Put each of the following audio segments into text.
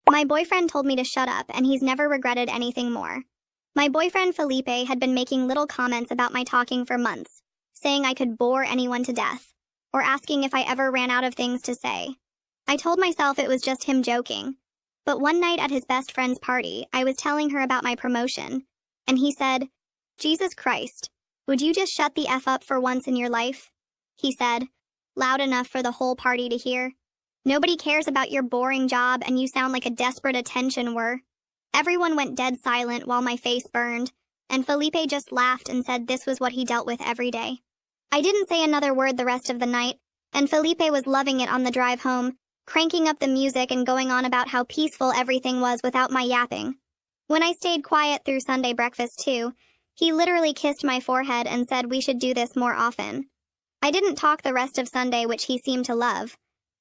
My boyfriend told me to shut up, and he's never regretted anything more. My boyfriend Felipe had been making little comments about my talking for months, saying I could bore anyone to death, or asking if I ever ran out of things to say. I told myself it was just him joking, but one night at his best friend's party, I was telling her about my promotion, and he said, "Jesus Christ, would you just shut the F up for once in your life?" He said, loud enough for the whole party to hear. "Nobody cares about your boring job, and you sound like a desperate attention whore." Everyone went dead silent while my face burned, and Felipe just laughed and said this was what he dealt with every day. I didn't say another word the rest of the night, and Felipe was loving it on the drive home, cranking up the music and going on about how peaceful everything was without my yapping. When I stayed quiet through Sunday breakfast too, he literally kissed my forehead and said we should do this more often. I didn't talk the rest of Sunday, which he seemed to love.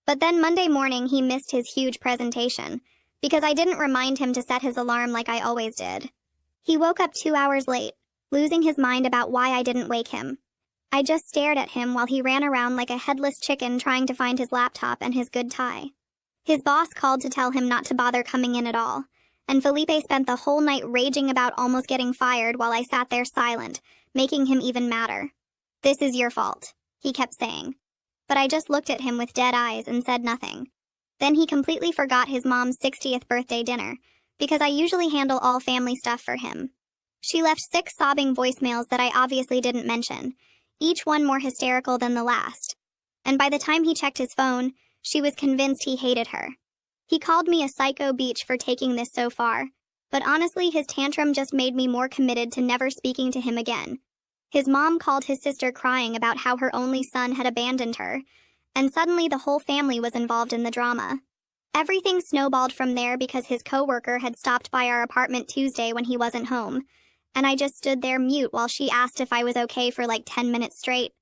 But then Monday morning he missed his huge presentation, because I didn't remind him to set his alarm like I always did. He woke up 2 hours late, losing his mind about why I didn't wake him. I just stared at him while he ran around like a headless chicken trying to find his laptop and his good tie. His boss called to tell him not to bother coming in at all, and Felipe spent the whole night raging about almost getting fired while I sat there silent, making him even madder. "This is your fault," he kept saying. But I just looked at him with dead eyes and said nothing. Then he completely forgot his mom's 60th birthday dinner, because I usually handle all family stuff for him. She left 6 sobbing voicemails that I obviously didn't mention, each one more hysterical than the last. And by the time he checked his phone, she was convinced he hated her. He called me a psycho bitch for taking this so far, but honestly his tantrum just made me more committed to never speaking to him again. His mom called his sister crying about how her only son had abandoned her, and suddenly the whole family was involved in the drama. Everything snowballed from there because his coworker had stopped by our apartment Tuesday when he wasn't home, and I just stood there mute while she asked if I was okay for like 10 minutes straight.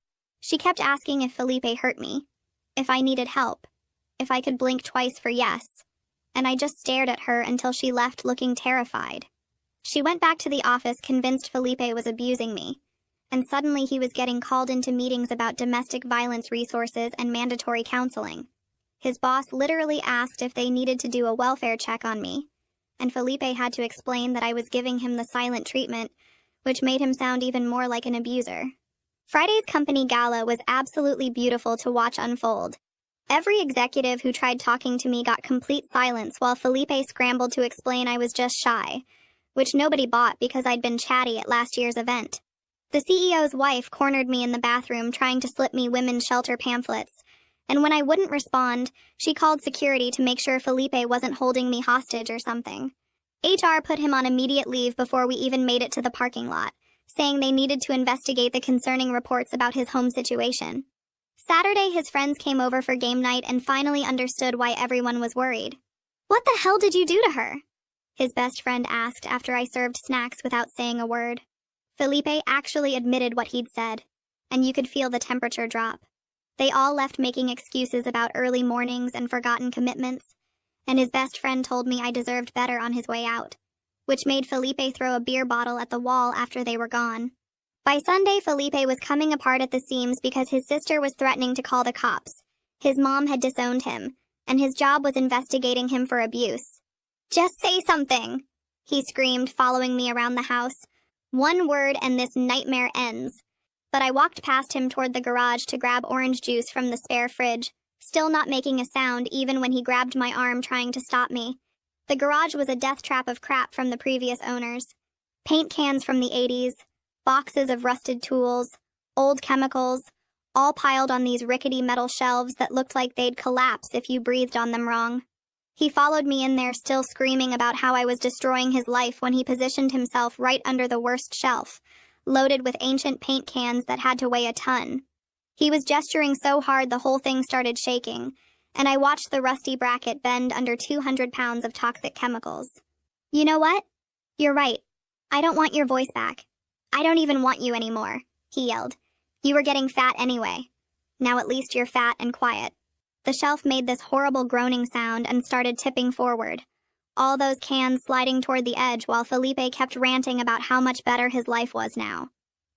She kept asking if Felipe hurt me, if I needed help, if I could blink twice for yes, and I just stared at her until she left looking terrified. She went back to the office convinced Felipe was abusing me, and suddenly he was getting called into meetings about domestic violence resources and mandatory counseling. His boss literally asked if they needed to do a welfare check on me, and Felipe had to explain that I was giving him the silent treatment, which made him sound even more like an abuser. Friday's company gala was absolutely beautiful to watch unfold. Every executive who tried talking to me got complete silence while Felipe scrambled to explain I was just shy, which nobody bought because I'd been chatty at last year's event. The CEO's wife cornered me in the bathroom trying to slip me women's shelter pamphlets, and when I wouldn't respond, she called security to make sure Felipe wasn't holding me hostage or something. HR put him on immediate leave before we even made it to the parking lot, saying they needed to investigate the concerning reports about his home situation. Saturday, his friends came over for game night and finally understood why everyone was worried. "What the hell did you do to her?" his best friend asked after I served snacks without saying a word. Felipe actually admitted what he'd said, and you could feel the temperature drop. They all left making excuses about early mornings and forgotten commitments, and his best friend told me I deserved better on his way out, which made Felipe throw a beer bottle at the wall after they were gone. By Sunday, Felipe was coming apart at the seams because his sister was threatening to call the cops. His mom had disowned him, and his job was investigating him for abuse. "Just say something," he screamed, following me around the house. "One word and this nightmare ends." But I walked past him toward the garage to grab orange juice from the spare fridge, still not making a sound even when he grabbed my arm trying to stop me. The garage was a death trap of crap from the previous owners. Paint cans from the 80s, boxes of rusted tools, old chemicals, all piled on these rickety metal shelves that looked like they'd collapse if you breathed on them wrong. He followed me in there still screaming about how I was destroying his life when he positioned himself right under the worst shelf, loaded with ancient paint cans that had to weigh a ton. He was gesturing so hard the whole thing started shaking, and I watched the rusty bracket bend under 200 pounds of toxic chemicals. "You know what? You're right. I don't want your voice back. I don't even want you anymore," he yelled. "You were getting fat anyway. Now at least you're fat and quiet." The shelf made this horrible groaning sound and started tipping forward, all those cans sliding toward the edge while Felipe kept ranting about how much better his life was now.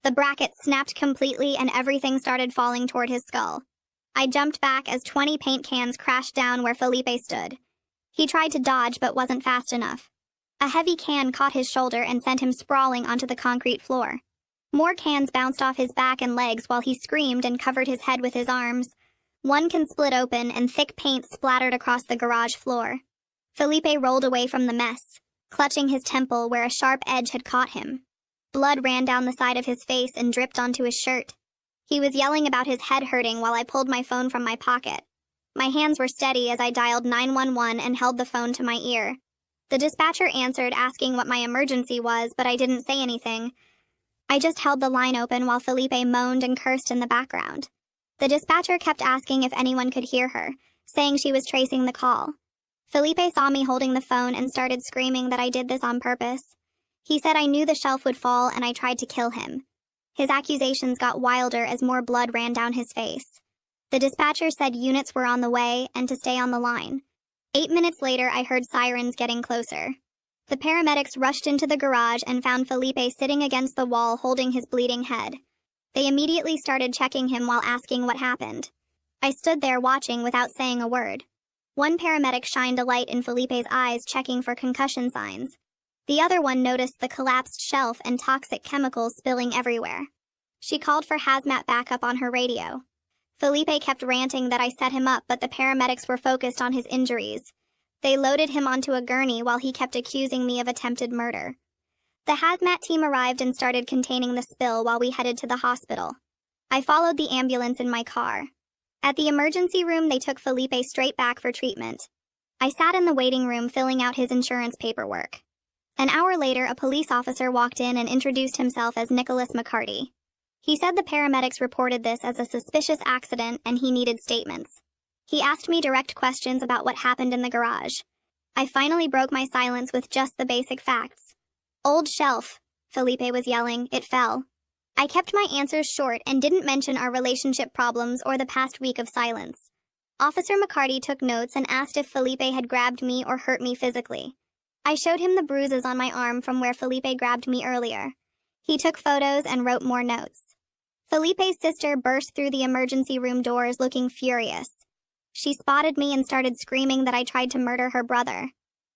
The bracket snapped completely and everything started falling toward his skull. I jumped back as 20 paint cans crashed down where Felipe stood. He tried to dodge but wasn't fast enough. A heavy can caught his shoulder and sent him sprawling onto the concrete floor. More cans bounced off his back and legs while he screamed and covered his head with his arms. One can split open and thick paint splattered across the garage floor. Felipe rolled away from the mess, clutching his temple where a sharp edge had caught him. Blood ran down the side of his face and dripped onto his shirt. He was yelling about his head hurting while I pulled my phone from my pocket. My hands were steady as I dialed 911 and held the phone to my ear. The dispatcher answered asking what my emergency was, but I didn't say anything. I just held the line open while Felipe moaned and cursed in the background. The dispatcher kept asking if anyone could hear her, saying she was tracing the call. Felipe saw me holding the phone and started screaming that I did this on purpose. He said I knew the shelf would fall and I tried to kill him. His accusations got wilder as more blood ran down his face. The dispatcher said units were on the way and to stay on the line. 8 minutes later, I heard sirens getting closer. The paramedics rushed into the garage and found Felipe sitting against the wall holding his bleeding head. They immediately started checking him while asking what happened. I stood there watching without saying a word. One paramedic shined a light in Felipe's eyes, checking for concussion signs. The other one noticed the collapsed shelf and toxic chemicals spilling everywhere. She called for hazmat backup on her radio. Felipe kept ranting that I set him up, but the paramedics were focused on his injuries. They loaded him onto a gurney while he kept accusing me of attempted murder. The hazmat team arrived and started containing the spill while we headed to the hospital. I followed the ambulance in my car. At the emergency room, they took Felipe straight back for treatment. I sat in the waiting room filling out his insurance paperwork. An hour later, a police officer walked in and introduced himself as Nicholas McCarty. He said the paramedics reported this as a suspicious accident and he needed statements. He asked me direct questions about what happened in the garage. I finally broke my silence with just the basic facts. "Old shelf," Felipe was yelling. "It fell." I kept my answers short and didn't mention our relationship problems or the past week of silence. Officer McCarty took notes and asked if Felipe had grabbed me or hurt me physically. I showed him the bruises on my arm from where Felipe grabbed me earlier. He took photos and wrote more notes. Felipe's sister burst through the emergency room doors looking furious. She spotted me and started screaming that I tried to murder her brother.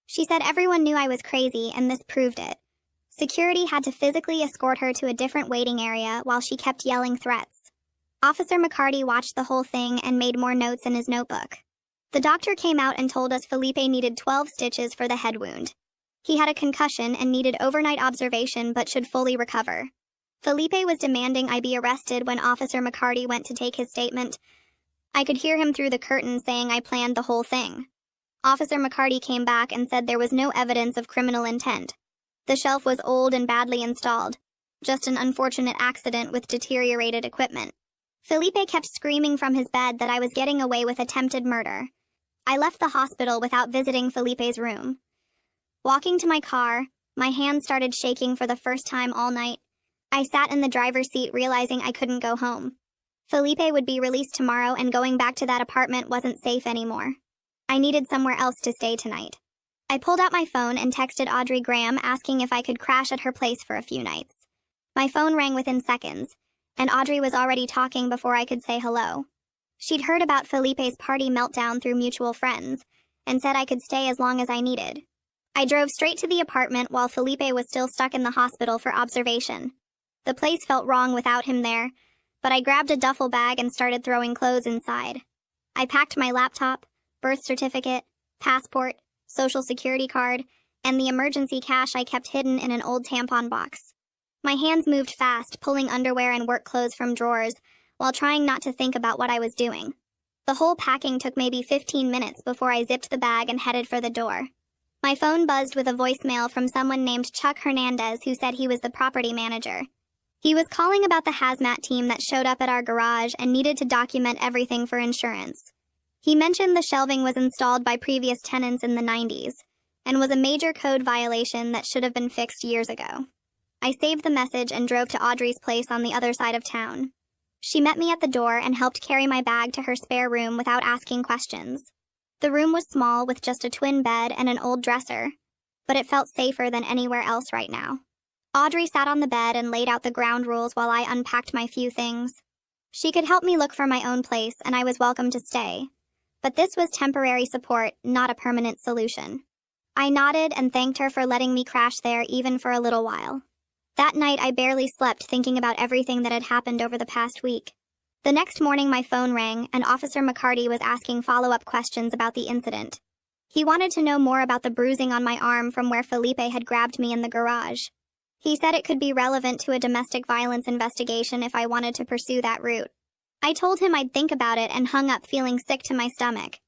She said everyone knew I was crazy and this proved it. Security had to physically escort her to a different waiting area while she kept yelling threats. Officer McCarty watched the whole thing and made more notes in his notebook. The doctor came out and told us Felipe needed 12 stitches for the head wound. He had a concussion and needed overnight observation but should fully recover. Felipe was demanding I be arrested when Officer McCarty went to take his statement. I could hear him through the curtain saying I planned the whole thing. Officer McCarty came back and said there was no evidence of criminal intent. The shelf was old and badly installed, just an unfortunate accident with deteriorated equipment. Felipe kept screaming from his bed that I was getting away with attempted murder. I left the hospital without visiting Felipe's room. Walking to my car, my hands started shaking for the first time all night. I sat in the driver's seat realizing I couldn't go home. Felipe would be released tomorrow and going back to that apartment wasn't safe anymore. I needed somewhere else to stay tonight. I pulled out my phone and texted Audrey Graham asking if I could crash at her place for a few nights. My phone rang within seconds, and Audrey was already talking before I could say hello. She'd heard about Felipe's party meltdown through mutual friends, and said I could stay as long as I needed. I drove straight to the apartment while Felipe was still stuck in the hospital for observation. The place felt wrong without him there, but I grabbed a duffel bag and started throwing clothes inside. I packed my laptop, birth certificate, passport, social security card, and the emergency cash I kept hidden in an old tampon box. My hands moved fast, pulling underwear and work clothes from drawers, while trying not to think about what I was doing. The whole packing took maybe 15 minutes before I zipped the bag and headed for the door. My phone buzzed with a voicemail from someone named Chuck Hernandez who said he was the property manager. He was calling about the hazmat team that showed up at our garage and needed to document everything for insurance. He mentioned the shelving was installed by previous tenants in the 90s, and was a major code violation that should have been fixed years ago. I saved the message and drove to Audrey's place on the other side of town. She met me at the door and helped carry my bag to her spare room without asking questions. The room was small with just a twin bed and an old dresser, but it felt safer than anywhere else right now. Audrey sat on the bed and laid out the ground rules while I unpacked my few things. She could help me look for my own place, and I was welcome to stay. but this was temporary support, not a permanent solution. I nodded and thanked her for letting me crash there even for a little while. That night I barely slept thinking about everything that had happened over the past week. The next morning my phone rang and Officer McCarty was asking follow-up questions about the incident. He wanted to know more about the bruising on my arm from where Felipe had grabbed me in the garage. He said it could be relevant to a domestic violence investigation if I wanted to pursue that route. I told him I'd think about it and hung up feeling sick to my stomach.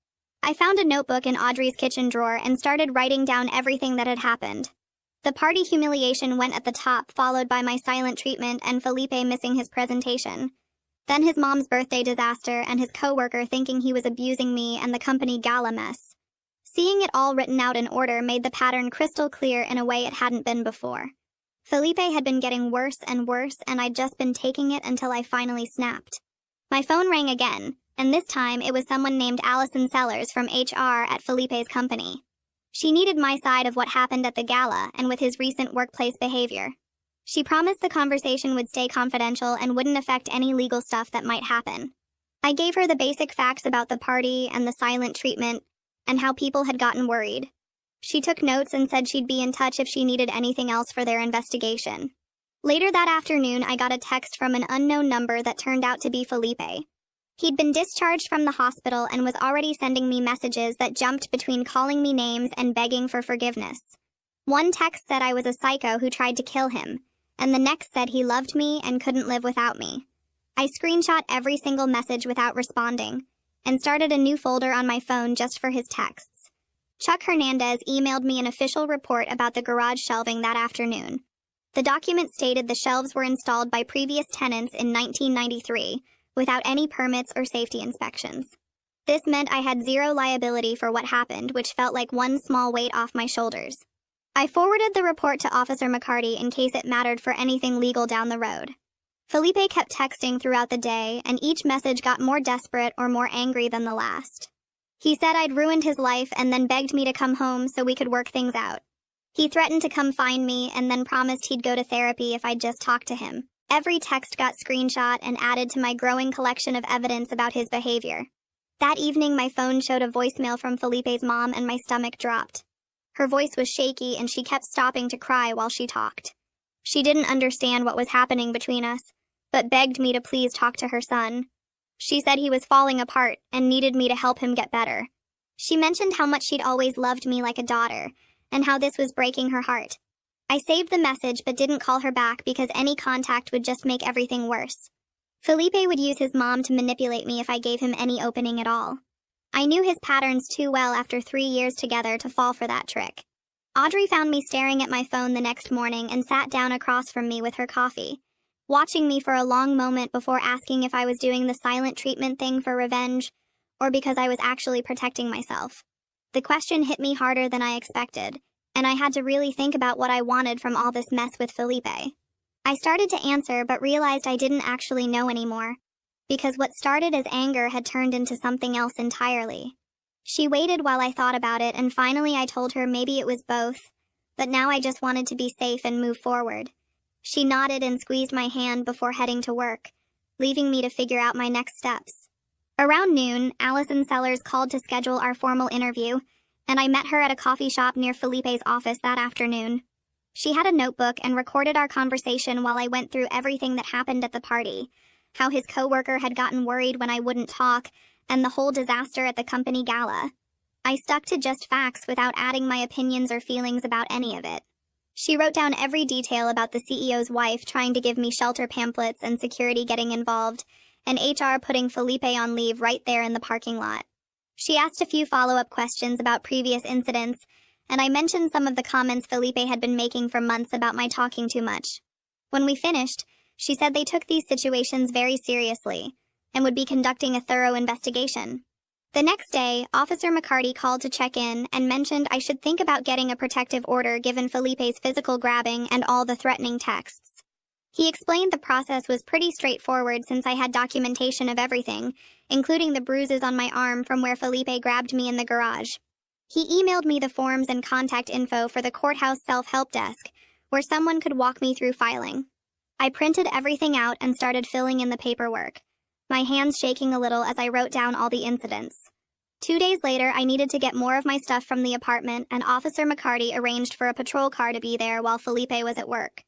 I found a notebook in Audrey's kitchen drawer and started writing down everything that had happened. The party humiliation went at the top, followed by my silent treatment and Felipe missing his presentation. Then his mom's birthday disaster and his coworker thinking he was abusing me and the company gala mess. Seeing it all written out in order made the pattern crystal clear in a way it hadn't been before. Felipe had been getting worse and worse, and I'd just been taking it until I finally snapped. My phone rang again, and this time it was someone named Allison Sellers from HR at Felipe's company. She needed my side of what happened at the gala and with his recent workplace behavior. She promised the conversation would stay confidential and wouldn't affect any legal stuff that might happen. I gave her the basic facts about the party and the silent treatment and how people had gotten worried. She took notes and said she'd be in touch if she needed anything else for their investigation. Later that afternoon, I got a text from an unknown number that turned out to be Felipe. He'd been discharged from the hospital and was already sending me messages that jumped between calling me names and begging for forgiveness. One text said I was a psycho who tried to kill him, and the next said he loved me and couldn't live without me. I screenshot every single message without responding, and started a new folder on my phone just for his texts. Chuck Hernandez emailed me an official report about the garage shelving that afternoon. The document stated the shelves were installed by previous tenants in 1993, without any permits or safety inspections. This meant I had zero liability for what happened, which felt like one small weight off my shoulders. I forwarded the report to Officer McCarty in case it mattered for anything legal down the road. Felipe kept texting throughout the day, and each message got more desperate or more angry than the last. He said I'd ruined his life and then begged me to come home so we could work things out. He threatened to come find me and then promised he'd go to therapy if I'd just talk to him. Every text got screenshot and added to my growing collection of evidence about his behavior. That evening, my phone showed a voicemail from Felipe's mom and my stomach dropped. Her voice was shaky and she kept stopping to cry while she talked. She didn't understand what was happening between us, but begged me to please talk to her son. She said he was falling apart and needed me to help him get better. She mentioned how much she'd always loved me like a daughter, and how this was breaking her heart. I saved the message but didn't call her back because any contact would just make everything worse. Felipe would use his mom to manipulate me if I gave him any opening at all. I knew his patterns too well after 3 years together to fall for that trick. Audrey found me staring at my phone the next morning and sat down across from me with her coffee, watching me for a long moment before asking if I was doing the silent treatment thing for revenge or because I was actually protecting myself. The question hit me harder than I expected, and I had to really think about what I wanted from all this mess with Felipe. I started to answer but realized I didn't actually know anymore, because what started as anger had turned into something else entirely. She waited while I thought about it, and finally I told her maybe it was both, but now I just wanted to be safe and move forward. She nodded and squeezed my hand before heading to work, leaving me to figure out my next steps. Around noon, Allison Sellers called to schedule our formal interview, and I met her at a coffee shop near Felipe's office that afternoon. She had a notebook and recorded our conversation while I went through everything that happened at the party, how his coworker had gotten worried when I wouldn't talk, and the whole disaster at the company gala. I stuck to just facts without adding my opinions or feelings about any of it. She wrote down every detail about the CEO's wife trying to give me shelter pamphlets and security getting involved, and HR putting Felipe on leave right there in the parking lot. She asked a few follow-up questions about previous incidents, and I mentioned some of the comments Felipe had been making for months about my talking too much. When we finished, she said they took these situations very seriously and would be conducting a thorough investigation. The next day, Officer McCarty called to check in and mentioned I should think about getting a protective order given Felipe's physical grabbing and all the threatening texts. He explained the process was pretty straightforward since I had documentation of everything, including the bruises on my arm from where Felipe grabbed me in the garage. He emailed me the forms and contact info for the courthouse self-help desk, where someone could walk me through filing. I printed everything out and started filling in the paperwork, my hands shaking a little as I wrote down all the incidents. 2 days later, I needed to get more of my stuff from the apartment, and Officer McCarty arranged for a patrol car to be there while Felipe was at work.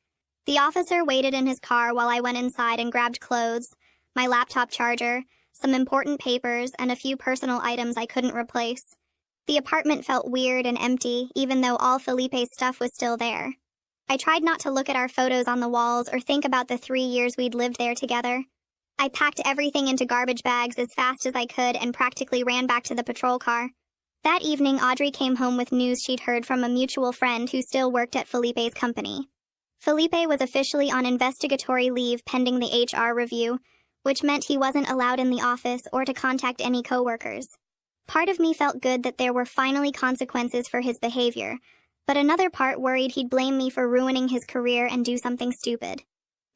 The officer waited in his car while I went inside and grabbed clothes, my laptop charger, some important papers, and a few personal items I couldn't replace. The apartment felt weird and empty, even though all Felipe's stuff was still there. I tried not to look at our photos on the walls or think about the 3 years we'd lived there together. I packed everything into garbage bags as fast as I could and practically ran back to the patrol car. That evening, Audrey came home with news she'd heard from a mutual friend who still worked at Felipe's company. Felipe was officially on investigatory leave pending the HR review, which meant he wasn't allowed in the office or to contact any coworkers. Part of me felt good that there were finally consequences for his behavior, but another part worried he'd blame me for ruining his career and do something stupid.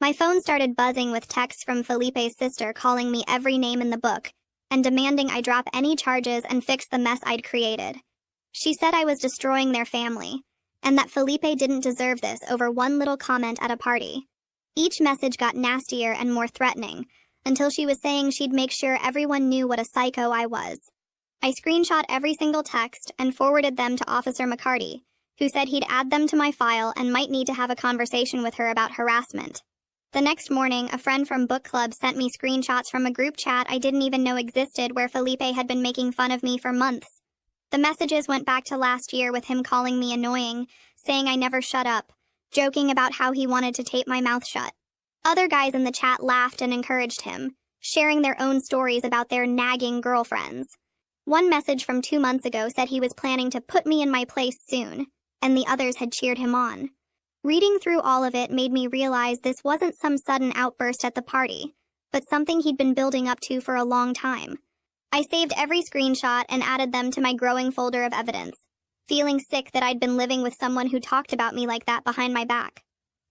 My phone started buzzing with texts from Felipe's sister calling me every name in the book and demanding I drop any charges and fix the mess I'd created. She said I was destroying their family, and that Felipe didn't deserve this over one little comment at a party. Each message got nastier and more threatening, until she was saying she'd make sure everyone knew what a psycho I was. I screenshot every single text and forwarded them to Officer McCarty, who said he'd add them to my file and might need to have a conversation with her about harassment. The next morning, a friend from book club sent me screenshots from a group chat I didn't even know existed where Felipe had been making fun of me for months. The messages went back to last year with him calling me annoying, saying I never shut up, joking about how he wanted to tape my mouth shut. Other guys in the chat laughed and encouraged him, sharing their own stories about their nagging girlfriends. One message from 2 months ago said he was planning to put me in my place soon, and the others had cheered him on. Reading through all of it made me realize this wasn't some sudden outburst at the party, but something he'd been building up to for a long time. I saved every screenshot and added them to my growing folder of evidence, feeling sick that I'd been living with someone who talked about me like that behind my back.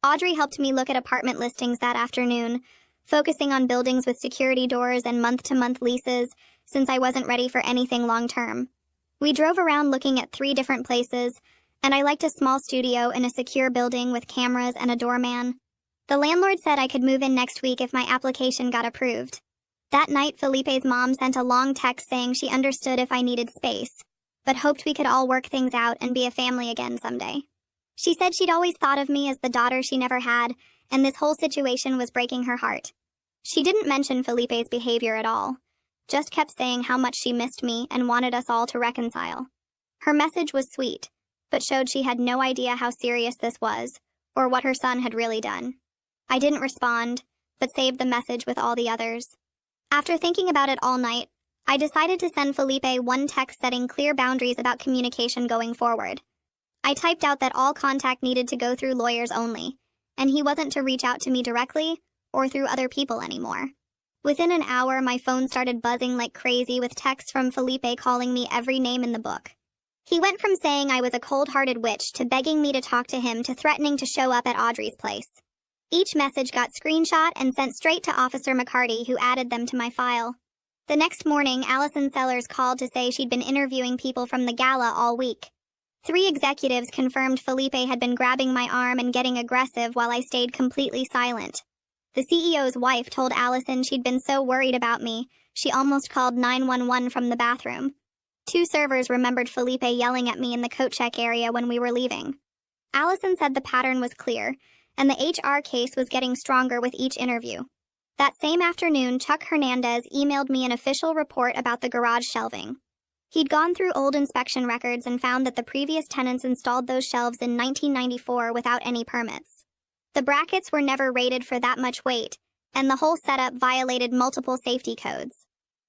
Audrey helped me look at apartment listings that afternoon, focusing on buildings with security doors and month-to-month leases, since I wasn't ready for anything long-term. We drove around looking at 3 different places, and I liked a small studio in a secure building with cameras and a doorman. The landlord said I could move in next week if my application got approved. That night, Felipe's mom sent a long text saying she understood if I needed space, but hoped we could all work things out and be a family again someday. She said she'd always thought of me as the daughter she never had, and this whole situation was breaking her heart. She didn't mention Felipe's behavior at all, just kept saying how much she missed me and wanted us all to reconcile. Her message was sweet, but showed she had no idea how serious this was, or what her son had really done. I didn't respond, but saved the message with all the others. After thinking about it all night, I decided to send Felipe one text setting clear boundaries about communication going forward. I typed out that all contact needed to go through lawyers only, and he wasn't to reach out to me directly or through other people anymore. Within an hour, my phone started buzzing like crazy with texts from Felipe calling me every name in the book. He went from saying I was a cold-hearted witch to begging me to talk to him to threatening to show up at Audrey's place. Each message got screenshot and sent straight to Officer McCarty, who added them to my file. The next morning, Allison Sellers called to say she'd been interviewing people from the gala all week. 3 executives confirmed Felipe had been grabbing my arm and getting aggressive while I stayed completely silent. The CEO's wife told Allison she'd been so worried about me, she almost called 911 from the bathroom. 2 servers remembered Felipe yelling at me in the coat check area when we were leaving. Allison said the pattern was clear, and the HR case was getting stronger with each interview. That same afternoon, Chuck Hernandez emailed me an official report about the garage shelving. He'd gone through old inspection records and found that the previous tenants installed those shelves in 1994 without any permits. The brackets were never rated for that much weight, and the whole setup violated multiple safety codes.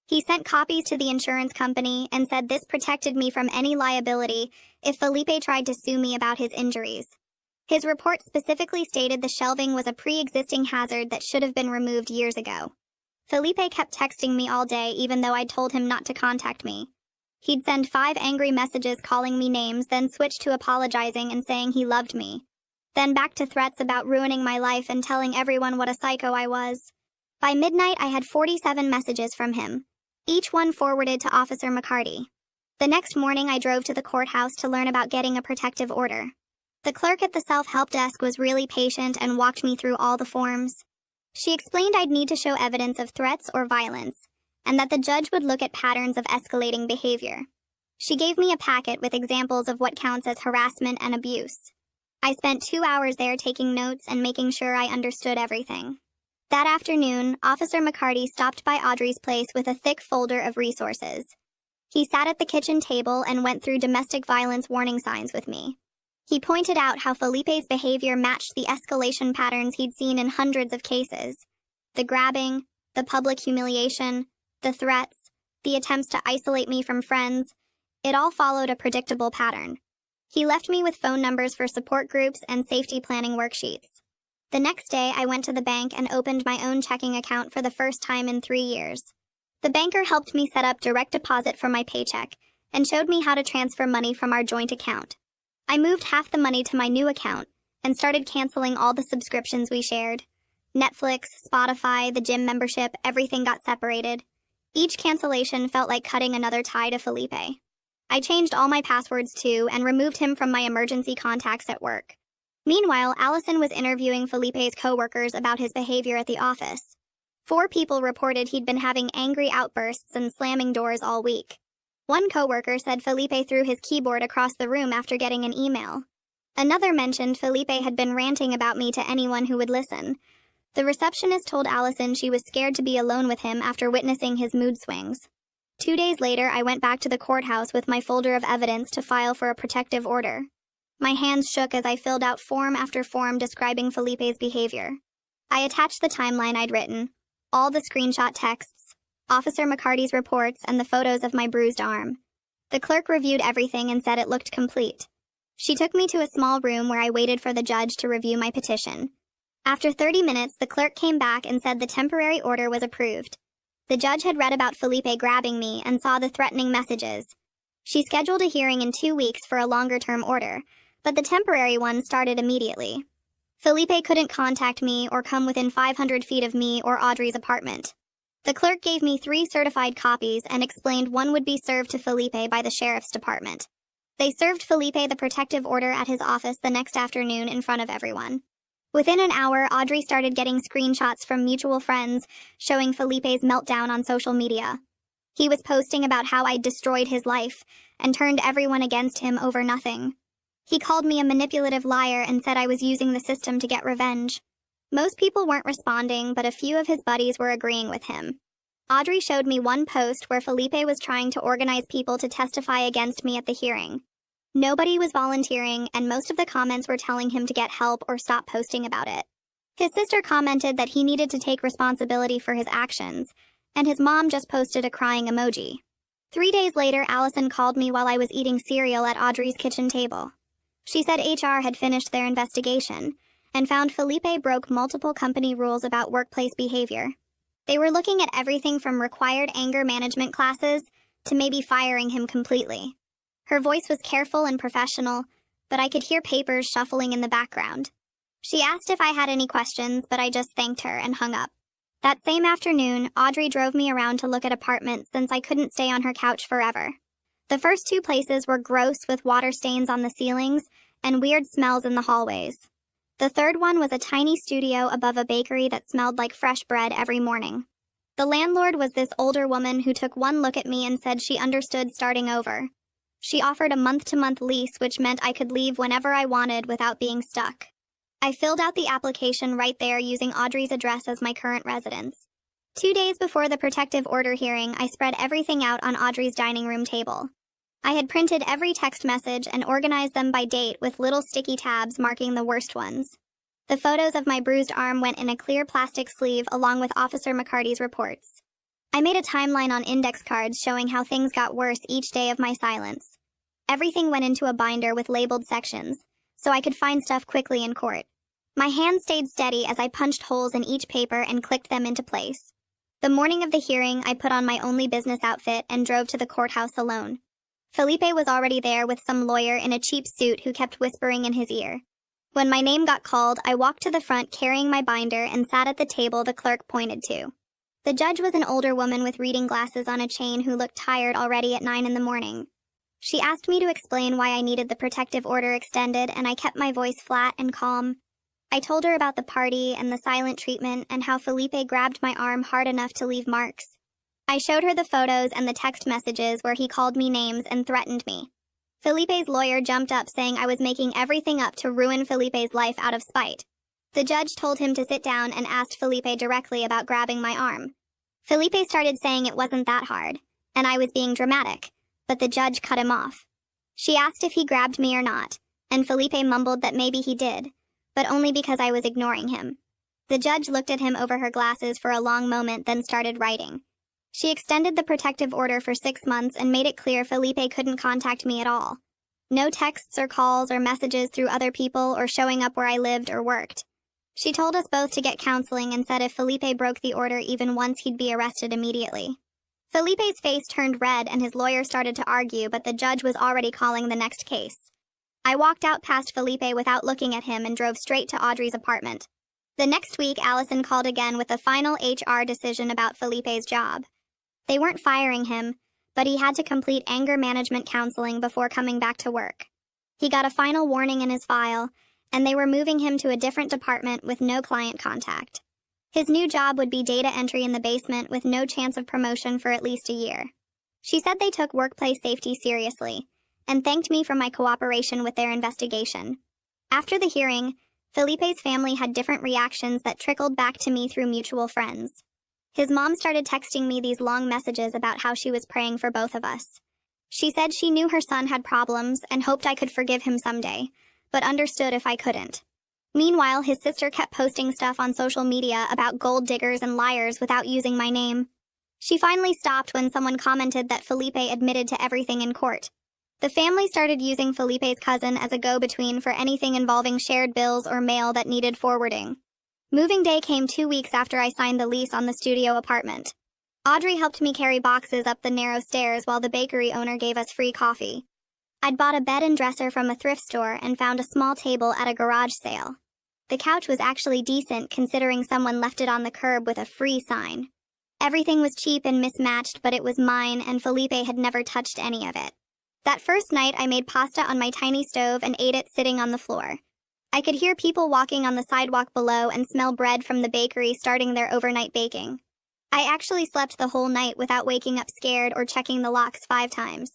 He sent copies to the insurance company and said this protected me from any liability if Felipe tried to sue me about his injuries. His report specifically stated the shelving was a pre-existing hazard that should have been removed years ago. Felipe kept texting me all day even though I'd told him not to contact me. He'd send 5 angry messages calling me names, then switch to apologizing and saying he loved me. Then back to threats about ruining my life and telling everyone what a psycho I was. By midnight, I had 47 messages from him, each one forwarded to Officer McCarty. The next morning, I drove to the courthouse to learn about getting a protective order. The clerk at the self-help desk was really patient and walked me through all the forms. She explained I'd need to show evidence of threats or violence, and that the judge would look at patterns of escalating behavior. She gave me a packet with examples of what counts as harassment and abuse. I spent 2 hours there taking notes and making sure I understood everything. That afternoon, Officer McCarty stopped by Audrey's place with a thick folder of resources. He sat at the kitchen table and went through domestic violence warning signs with me. He pointed out how Felipe's behavior matched the escalation patterns he'd seen in hundreds of cases. The grabbing, the public humiliation, the threats, the attempts to isolate me from friends, it all followed a predictable pattern. He left me with phone numbers for support groups and safety planning worksheets. The next day, I went to the bank and opened my own checking account for the first time in 3 years. The banker helped me set up direct deposit for my paycheck and showed me how to transfer money from our joint account. I moved half the money to my new account and started canceling all the subscriptions we shared. Netflix, Spotify, the gym membership, everything got separated. Each cancellation felt like cutting another tie to Felipe. I changed all my passwords too and removed him from my emergency contacts at work. Meanwhile, Allison was interviewing Felipe's coworkers about his behavior at the office. 4 people reported he'd been having angry outbursts and slamming doors all week. One coworker said Felipe threw his keyboard across the room after getting an email. Another mentioned Felipe had been ranting about me to anyone who would listen. The receptionist told Allison she was scared to be alone with him after witnessing his mood swings. 2 days later, I went back to the courthouse with my folder of evidence to file for a protective order. My hands shook as I filled out form after form describing Felipe's behavior. I attached the timeline I'd written, all the screenshot texts, Officer McCarty's reports, and the photos of my bruised arm. The clerk reviewed everything and said it looked complete. She took me to a small room where I waited for the judge to review my petition. After 30 minutes, the clerk came back and said the temporary order was approved. The judge had read about Felipe grabbing me and saw the threatening messages. She scheduled a hearing in 2 weeks for a longer-term order, but the temporary one started immediately. Felipe couldn't contact me or come within 500 feet of me or Audrey's apartment. The clerk gave me 3 certified copies and explained one would be served to Felipe by the sheriff's department. They served Felipe the protective order at his office the next afternoon in front of everyone. Within an hour, Audrey started getting screenshots from mutual friends showing Felipe's meltdown on social media. He was posting about how I'd destroyed his life and turned everyone against him over nothing. He called me a manipulative liar and said I was using the system to get revenge. Most people weren't responding, but a few of his buddies were agreeing with him. Audrey showed me one post where Felipe was trying to organize people to testify against me at the hearing. Nobody was volunteering, and most of the comments were telling him to get help or stop posting about it. His sister commented that he needed to take responsibility for his actions, and his mom just posted a crying emoji. 3 days later, Allison called me while I was eating cereal at Audrey's kitchen table. She said HR had finished their investigation and found Felipe broke multiple company rules about workplace behavior. They were looking at everything from required anger management classes to maybe firing him completely. Her voice was careful and professional, but I could hear papers shuffling in the background. She asked if I had any questions, but I just thanked her and hung up. That same afternoon, Audrey drove me around to look at apartments since I couldn't stay on her couch forever. The first 2 places were gross with water stains on the ceilings and weird smells in the hallways. The third one was a tiny studio above a bakery that smelled like fresh bread every morning. The landlord was this older woman who took one look at me and said she understood starting over. She offered a month-to-month lease, which meant I could leave whenever I wanted without being stuck. I filled out the application right there using Audrey's address as my current residence. 2 days before the protective order hearing, I spread everything out on Audrey's dining room table. I had printed every text message and organized them by date with little sticky tabs marking the worst ones. The photos of my bruised arm went in a clear plastic sleeve along with Officer McCarty's reports. I made a timeline on index cards showing how things got worse each day of my silence. Everything went into a binder with labeled sections, so I could find stuff quickly in court. My hand stayed steady as I punched holes in each paper and clicked them into place. The morning of the hearing, I put on my only business outfit and drove to the courthouse alone. Felipe was already there with some lawyer in a cheap suit who kept whispering in his ear. When my name got called, I walked to the front carrying my binder and sat at the table the clerk pointed to. The judge was an older woman with reading glasses on a chain who looked tired already at 9 in the morning. She asked me to explain why I needed the protective order extended, and I kept my voice flat and calm. I told her about the party and the silent treatment and how Felipe grabbed my arm hard enough to leave marks. I showed her the photos and the text messages where he called me names and threatened me. Felipe's lawyer jumped up saying I was making everything up to ruin Felipe's life out of spite. The judge told him to sit down and asked Felipe directly about grabbing my arm. Felipe started saying it wasn't that hard, and I was being dramatic, but the judge cut him off. She asked if he grabbed me or not, and Felipe mumbled that maybe he did, but only because I was ignoring him. The judge looked at him over her glasses for a long moment, then started writing. She extended the protective order for 6 months and made it clear Felipe couldn't contact me at all. No texts or calls or messages through other people or showing up where I lived or worked. She told us both to get counseling and said if Felipe broke the order even once, he'd be arrested immediately. Felipe's face turned red and his lawyer started to argue, but the judge was already calling the next case. I walked out past Felipe without looking at him and drove straight to Audrey's apartment. The next week, Allison called again with a final HR decision about Felipe's job. They weren't firing him, but he had to complete anger management counseling before coming back to work. He got a final warning in his file, and they were moving him to a different department with no client contact. His new job would be data entry in the basement with no chance of promotion for at least a year. She said they took workplace safety seriously, and thanked me for my cooperation with their investigation. After the hearing, Felipe's family had different reactions that trickled back to me through mutual friends. His mom started texting me these long messages about how she was praying for both of us. She said she knew her son had problems and hoped I could forgive him someday, but understood if I couldn't. Meanwhile, his sister kept posting stuff on social media about gold diggers and liars without using my name. She finally stopped when someone commented that Felipe admitted to everything in court. The family started using Felipe's cousin as a go-between for anything involving shared bills or mail that needed forwarding. Moving day came 2 weeks after I signed the lease on the studio apartment. Audrey helped me carry boxes up the narrow stairs while the bakery owner gave us free coffee. I'd bought a bed and dresser from a thrift store and found a small table at a garage sale. The couch was actually decent considering someone left it on the curb with a free sign. Everything was cheap and mismatched, but it was mine and Felipe had never touched any of it. That first night I made pasta on my tiny stove and ate it sitting on the floor. I could hear people walking on the sidewalk below and smell bread from the bakery starting their overnight baking. I actually slept the whole night without waking up scared or checking the locks 5 times.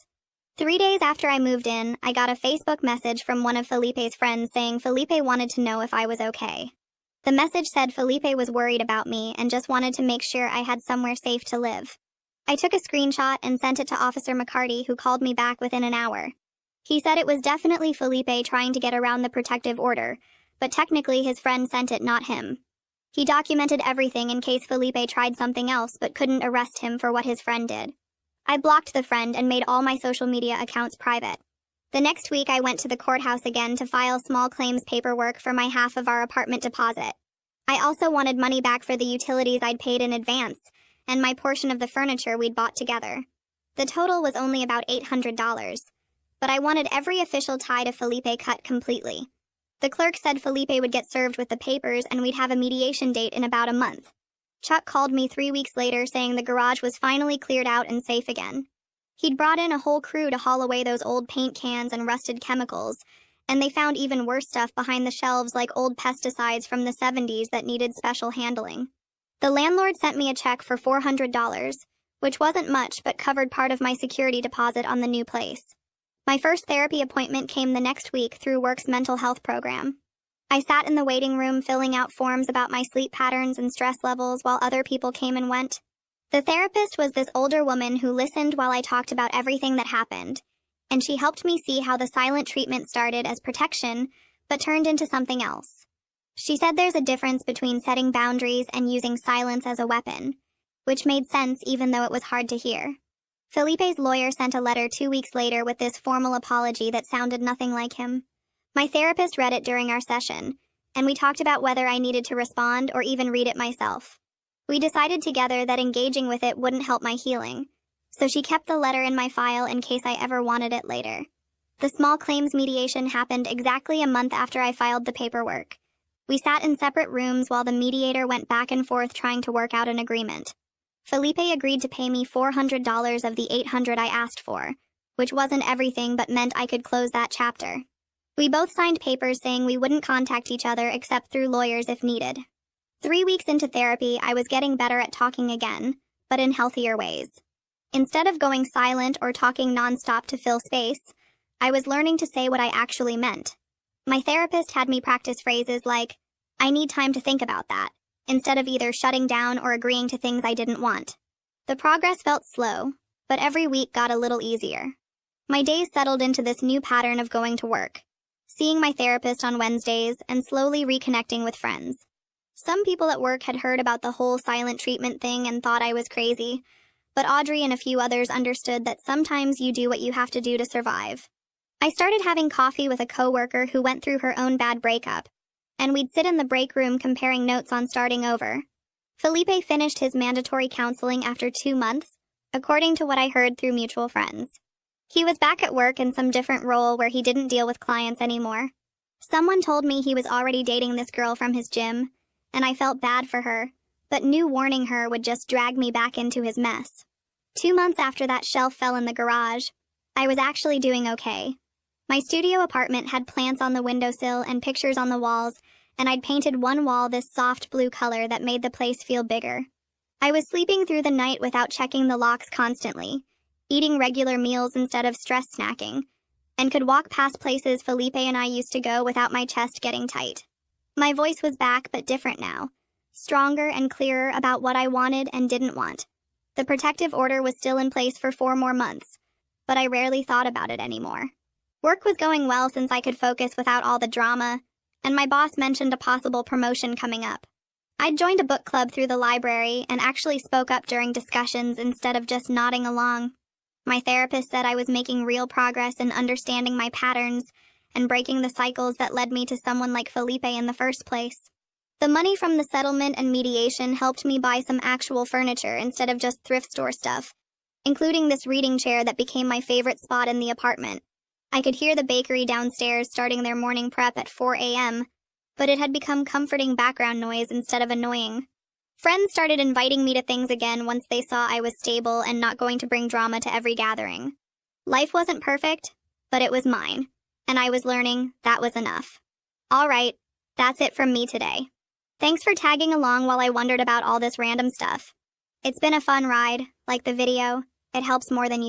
3 days after I moved in, I got a Facebook message from one of Felipe's friends saying Felipe wanted to know if I was okay. The message said Felipe was worried about me and just wanted to make sure I had somewhere safe to live. I took a screenshot and sent it to Officer McCarty, who called me back within an hour. He said it was definitely Felipe trying to get around the protective order, but technically his friend sent it, not him. He documented everything in case Felipe tried something else but couldn't arrest him for what his friend did. I blocked the friend and made all my social media accounts private. The next week I went to the courthouse again to file small claims paperwork for my half of our apartment deposit. I also wanted money back for the utilities I'd paid in advance, and my portion of the furniture we'd bought together. The total was only about $800, but I wanted every official tie to Felipe cut completely. The clerk said Felipe would get served with the papers and we'd have a mediation date in about a month. Chuck called me 3 weeks later saying the garage was finally cleared out and safe again. He'd brought in a whole crew to haul away those old paint cans and rusted chemicals, and they found even worse stuff behind the shelves like old pesticides from the 70s that needed special handling. The landlord sent me a check for $400, which wasn't much but covered part of my security deposit on the new place. My first therapy appointment came the next week through work's mental health program. I sat in the waiting room filling out forms about my sleep patterns and stress levels while other people came and went. The therapist was this older woman who listened while I talked about everything that happened, and she helped me see how the silent treatment started as protection but turned into something else. She said there's a difference between setting boundaries and using silence as a weapon, which made sense even though it was hard to hear. Felipe's lawyer sent a letter 2 weeks later with this formal apology that sounded nothing like him. My therapist read it during our session, and we talked about whether I needed to respond or even read it myself. We decided together that engaging with it wouldn't help my healing, so she kept the letter in my file in case I ever wanted it later. The small claims mediation happened exactly a month after I filed the paperwork. We sat in separate rooms while the mediator went back and forth trying to work out an agreement. Felipe agreed to pay me $400 of the $800 I asked for, which wasn't everything but meant I could close that chapter. We both signed papers saying we wouldn't contact each other except through lawyers if needed. 3 weeks into therapy, I was getting better at talking again, but in healthier ways. Instead of going silent or talking nonstop to fill space, I was learning to say what I actually meant. My therapist had me practice phrases like, "I need time to think about that," instead of either shutting down or agreeing to things I didn't want. The progress felt slow, but every week got a little easier. My days settled into this new pattern of going to work, seeing my therapist on Wednesdays, and slowly reconnecting with friends. Some people at work had heard about the whole silent treatment thing and thought I was crazy, but Audrey and a few others understood that sometimes you do what you have to do to survive. I started having coffee with a coworker who went through her own bad breakup, and we'd sit in the break room comparing notes on starting over. Felipe finished his mandatory counseling after 2 months, according to what I heard through mutual friends. He was back at work in some different role where he didn't deal with clients anymore. Someone told me he was already dating this girl from his gym, and I felt bad for her, but knew warning her would just drag me back into his mess. 2 months after that shelf fell in the garage, I was actually doing okay. My studio apartment had plants on the windowsill and pictures on the walls, and I'd painted one wall this soft blue color that made the place feel bigger. I was sleeping through the night without checking the locks constantly, eating regular meals instead of stress snacking, and could walk past places Felipe and I used to go without my chest getting tight. My voice was back, but different now, stronger and clearer about what I wanted and didn't want. The protective order was still in place for 4 more months, but I rarely thought about it anymore. Work was going well since I could focus without all the drama, and my boss mentioned a possible promotion coming up. I'd joined a book club through the library and actually spoke up during discussions instead of just nodding along. My therapist said I was making real progress in understanding my patterns and breaking the cycles that led me to someone like Felipe in the first place. The money from the settlement and mediation helped me buy some actual furniture instead of just thrift store stuff, including this reading chair that became my favorite spot in the apartment. I could hear the bakery downstairs starting their morning prep at 4 a.m., but it had become comforting background noise instead of annoying. Friends started inviting me to things again once they saw I was stable and not going to bring drama to every gathering. Life wasn't perfect, but it was mine, and I was learning that was enough. All right, that's it from me today. Thanks for tagging along while I wondered about all this random stuff. It's been a fun ride, like the video. It helps more than you